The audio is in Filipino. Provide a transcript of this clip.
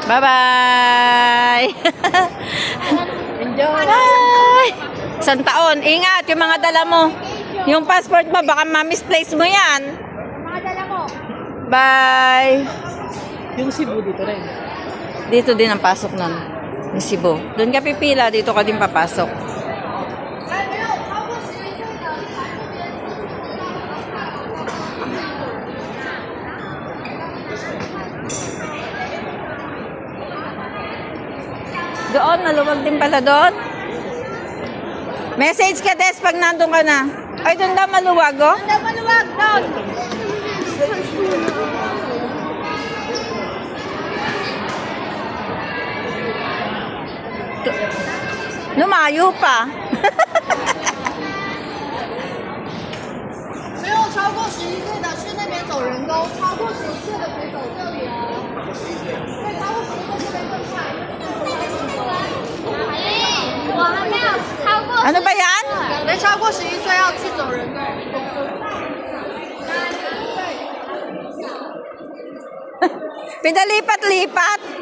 Bye-bye! Enjoy! Bye! Isang taon. Ingat yung mga dala mo. Yung passport mo, baka ma-misplace mo yan. Mga dala mo. Bye! Yung Cebu dito rin. Dito din ang pasok nun. Yung Cebu. Doon ka pipila, dito ka din papasok. Doon, maluwag din pala doon. Message ka, Des, pag nandun ka na. Ay, doon daw maluwag, oh. Hindi maluwag doon. Lumayo pa. 没有超过11岁的去那边走人沟，超过11岁的可以走这里哦。对，超过11岁这边更快。我还没有超过。 Ano ba yan? 没超过11岁要去走人沟。Pinalipat-lipat.